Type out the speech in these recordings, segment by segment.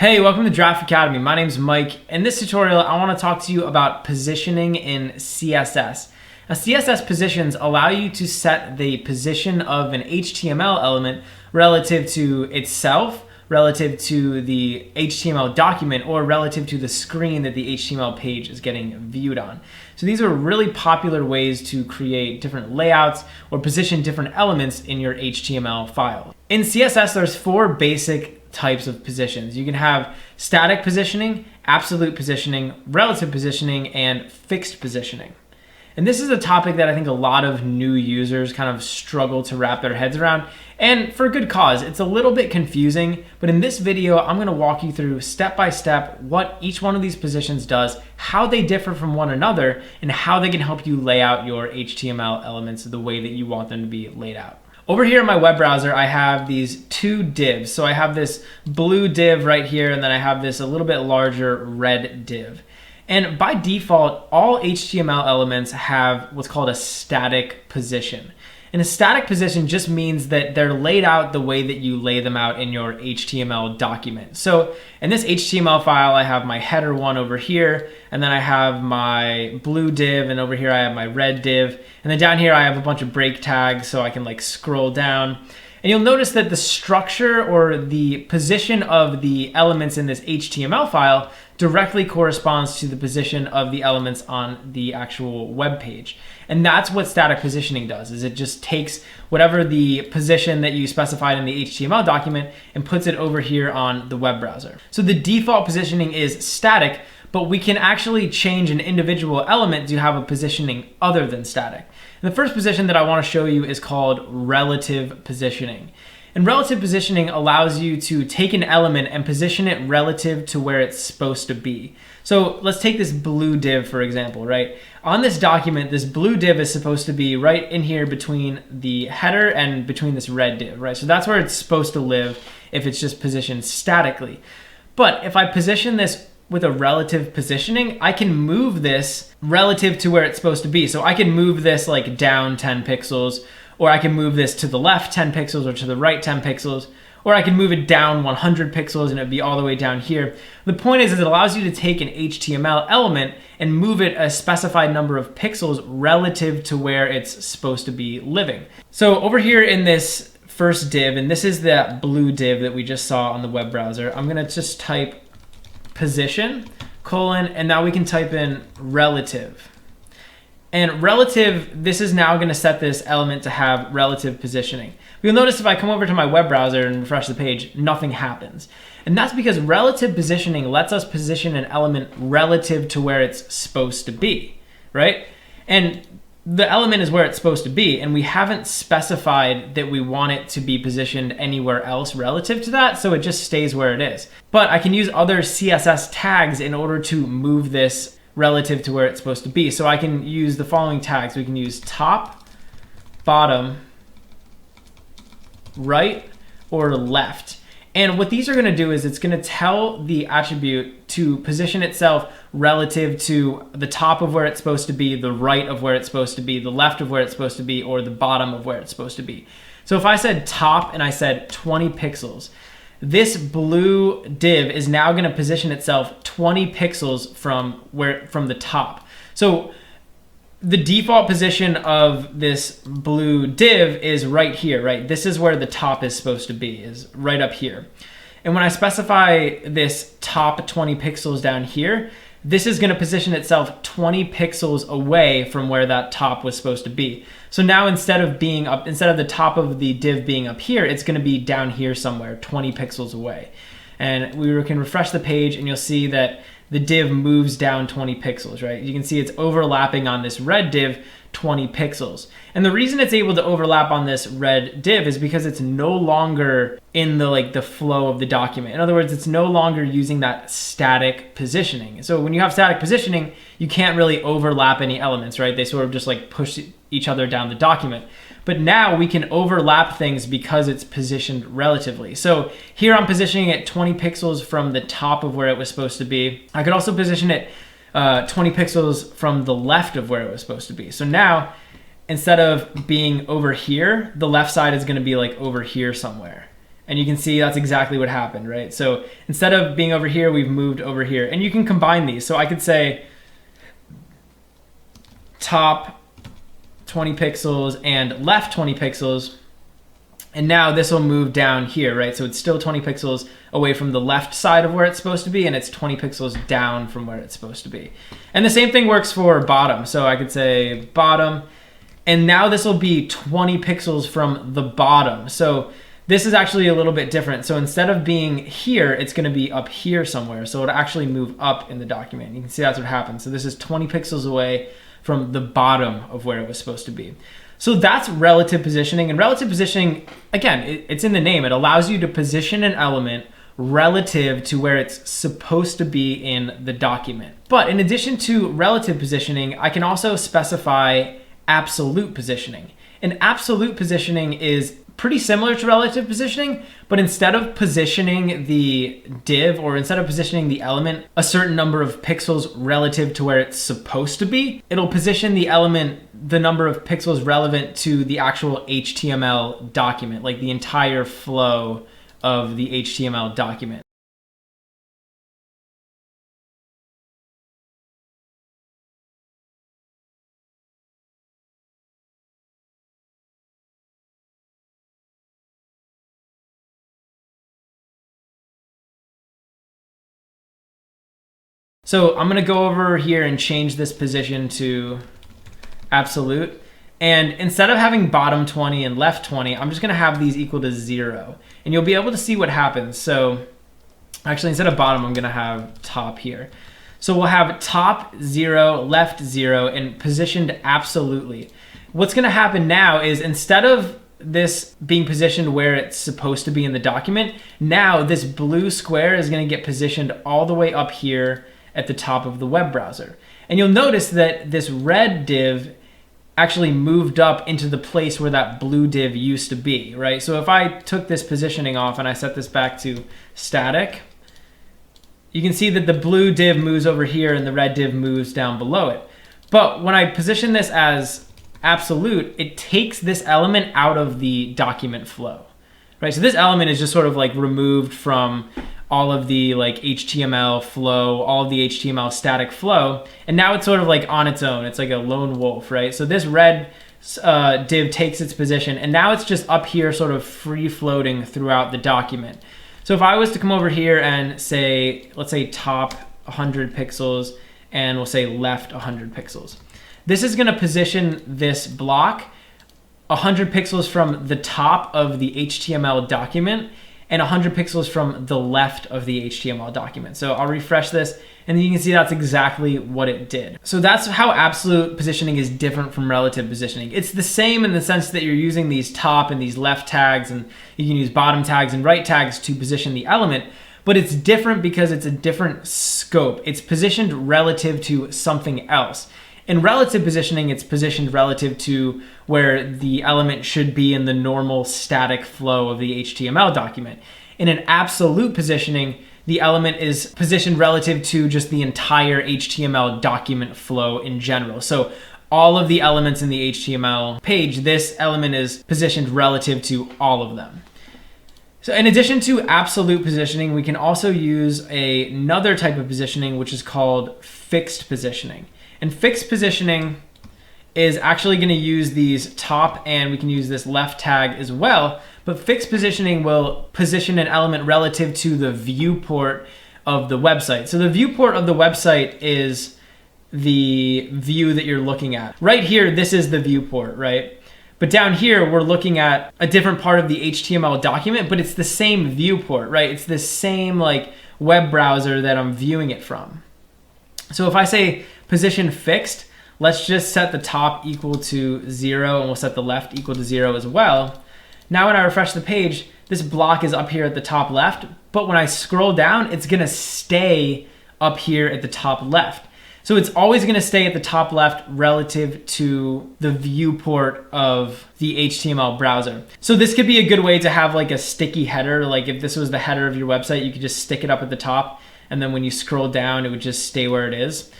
Hey, welcome to Draft Academy. My name's Mike. In this tutorial, I want to talk to you about positioning in CSS. Now, CSS positions allow you to set the position of an HTML element relative to itself, relative to the HTML document, or relative to the screen that the HTML page is getting viewed on. So these are really popular ways to create different layouts or position different elements in your HTML file. In CSS, there's four basic types of positions. You can have static positioning, absolute positioning, relative positioning, and fixed positioning. And this is a topic that I think a lot of new users kind of struggle to wrap their heads around, and for good cause. It's a little bit confusing, but in this video, I'm going to walk you through step by step what each one of these positions does, how they differ from one another, and how they can help you lay out your HTML elements the way that you want them to be laid out. Over here in my web browser, I have these two divs. So I have this blue div right here, and then I have this a little bit larger red div. And by default, all HTML elements have what's called a static position. And a static position just means that they're laid out the way that you lay them out in your HTML document. So in this HTML file, I have my header one over here, and then I have my blue div, and over here I have my red div. And then down here I have a bunch of break tags so I can like scroll down. And you'll notice that the structure or the position of the elements in this HTML file directly corresponds to the position of the elements on the actual web page. And that's what static positioning does, is it just takes whatever the position that you specified in the HTML document and puts it over here on the web browser. So the default positioning is static, but we can actually change an individual element to have a positioning other than static. And the first position that I want to show you is called relative positioning. And relative positioning allows you to take an element and position it relative to where it's supposed to be. So let's take this blue div, for example, right? On this document, this blue div is supposed to be right in here between the header and between this red div, right? So that's where it's supposed to live if it's just positioned statically. But if I position this with a relative positioning, I can move this relative to where it's supposed to be. So I can move this like down 10 pixels, or I can move this to the left 10 pixels or to the right 10 pixels, or I can move it down 100 pixels and it'd be all the way down here. The point is it allows you to take an HTML element and move it a specified number of pixels relative to where it's supposed to be living. So over here in this first div, and this is that blue div that we just saw on the web browser, I'm gonna just type position, colon, and now we can type in relative. And relative, this is now going to set this element to have relative positioning. You'll notice if I come over to my web browser and refresh the page, nothing happens. And that's because relative positioning lets us position an element relative to where it's supposed to be, right? And the element is where it's supposed to be, and we haven't specified that we want it to be positioned anywhere else relative to that, so it just stays where it is. But I can use other CSS tags in order to move this relative to where it's supposed to be. So I can use the following tags. We can use top, bottom, right, or left. And what these are going to do is it's going to tell the attribute to position itself relative to the top of where it's supposed to be, the right of where it's supposed to be, the left of where it's supposed to be, or the bottom of where it's supposed to be. So if I said top and I said 20 pixels, this blue div is now going to position itself 20 pixels from the top. So the default position of this blue div is right here, right? This is where the top is supposed to be, is right up here. And when I specify this top 20 pixels down here, this is going to position itself 20 pixels away from where that top was supposed to be. So now instead of the top of the div being up here, it's going to be down here somewhere, 20 pixels away. And we can refresh the page and you'll see that the div moves down 20 pixels, right? You can see it's overlapping on this red div 20 pixels. And the reason it's able to overlap on this red div is because it's no longer in the flow of the document. In other words, it's no longer using that static positioning. So when you have static positioning, you can't really overlap any elements, right? They sort of just like push each other down the document. But now we can overlap things because it's positioned relatively. So here I'm positioning it 20 pixels from the top of where it was supposed to be. I could also position it 20 pixels from the left of where it was supposed to be. So now, instead of being over here, the left side is going to be like over here somewhere. And you can see that's exactly what happened, right? So instead of being over here, we've moved over here. And you can combine these. So I could say top 20 pixels and left 20 pixels. And now this will move down here, right? So it's still 20 pixels away from the left side of where it's supposed to be, and it's 20 pixels down from where it's supposed to be. And the same thing works for bottom. So I could say bottom, and now this will be 20 pixels from the bottom. So this is actually a little bit different. So instead of being here, it's gonna be up here somewhere. So it'll actually move up in the document. You can see that's what happens. So this is 20 pixels away from the bottom of where it was supposed to be. So that's relative positioning. And relative positioning, again, it's in the name. It allows you to position an element relative to where it's supposed to be in the document. But in addition to relative positioning, I can also specify absolute positioning. And absolute positioning is pretty similar to relative positioning, but instead of positioning the div, or instead of positioning the element a certain number of pixels relative to where it's supposed to be, it'll position the element the number of pixels relevant to the actual HTML document, like the entire flow of the HTML document. So I'm gonna go over here and change this position to absolute. And instead of having bottom 20 and left 20, I'm just gonna have these equal to 0. And you'll be able to see what happens. So actually, instead of bottom, I'm gonna have top here. So we'll have top 0, left 0, and positioned absolutely. What's gonna happen now is instead of this being positioned where it's supposed to be in the document, now this blue square is gonna get positioned all the way up here at the top of the web browser. And you'll notice that this red div actually moved up into the place where that blue div used to be, right? So if I took this positioning off and I set this back to static, you can see that the blue div moves over here and the red div moves down below it. But when I position this as absolute, it takes this element out of the document flow, right? So this element is just sort of like removed from all of the like HTML flow, all of the HTML static flow, and now it's sort of like on its own. It's like a lone wolf, right? So this red div takes its position, and now it's just up here sort of free floating throughout the document. So if I was to come over here and say, let's say top 100 pixels, and we'll say left 100 pixels. This is gonna position this block 100 pixels from the top of the HTML document and 100 pixels from the left of the HTML document. So I'll refresh this, and you can see that's exactly what it did. So that's how absolute positioning is different from relative positioning. It's the same in the sense that you're using these top and these left tags, and you can use bottom tags and right tags to position the element, but it's different because it's a different scope. It's positioned relative to something else. In relative positioning, it's positioned relative to where the element should be in the normal static flow of the HTML document. In an absolute positioning, the element is positioned relative to just the entire HTML document flow in general. So all of the elements in the HTML page, this element is positioned relative to all of them. So in addition to absolute positioning, we can also use another type of positioning, which is called fixed positioning. And fixed positioning is actually going to use these top, and we can use this left tag as well. But fixed positioning will position an element relative to the viewport of the website. So the viewport of the website is the view that you're looking at. Right here, this is the viewport, right? But down here, we're looking at a different part of the HTML document, but it's the same viewport, right? It's the same like web browser that I'm viewing it from. So if I say position fixed, let's just set the top equal to 0, and we'll set the left equal to 0 as well. Now when I refresh the page, this block is up here at the top left, but when I scroll down, it's gonna stay up here at the top left. So it's always gonna stay at the top left relative to the viewport of the HTML browser. So this could be a good way to have like a sticky header. Like if this was the header of your website, you could just stick it up at the top, and then when you scroll down, it would just stay where it is.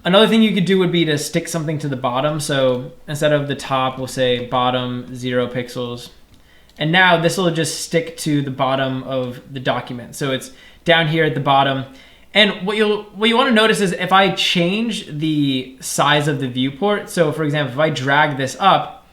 Another thing you could do would be to stick something to the bottom. So instead of the top, we'll say bottom 0 pixels, And now this will just stick to the bottom of the document. So it's down here at the bottom. And what you want to notice is if I change the size of the viewport, so for example, if I drag this up,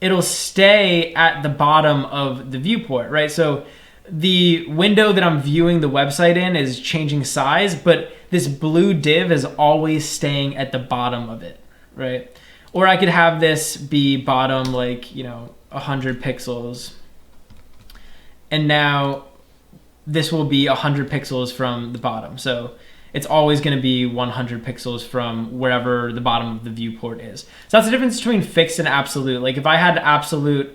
it'll stay at the bottom of the viewport, right? So the window that I'm viewing the website in is changing size, but this blue div is always staying at the bottom of it, right? Or I could have this be bottom like, 100 pixels. And now this will be 100 pixels from the bottom. So it's always going to be 100 pixels from wherever the bottom of the viewport is. So that's the difference between fixed and absolute. Like if I had absolute,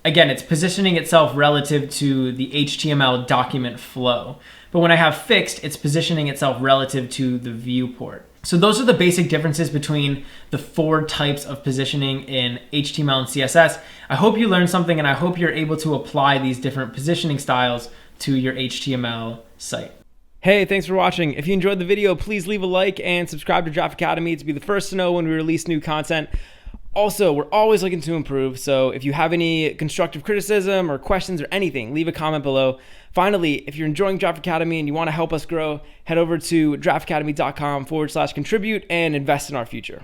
again, it's positioning itself relative to the HTML document flow. But when I have fixed, it's positioning itself relative to the viewport. So those are the basic differences between the 4 types of positioning in HTML and CSS. I hope you learned something, and I hope you're able to apply these different positioning styles to your HTML site. Hey, thanks for watching. If you enjoyed the video, please leave a like and subscribe to Draft Academy to be the first to know when we release new content. Also, we're always looking to improve, so if you have any constructive criticism or questions or anything, leave a comment below. Finally, if you're enjoying Draft Academy and you want to help us grow, head over to draftacademy.com/contribute and invest in our future.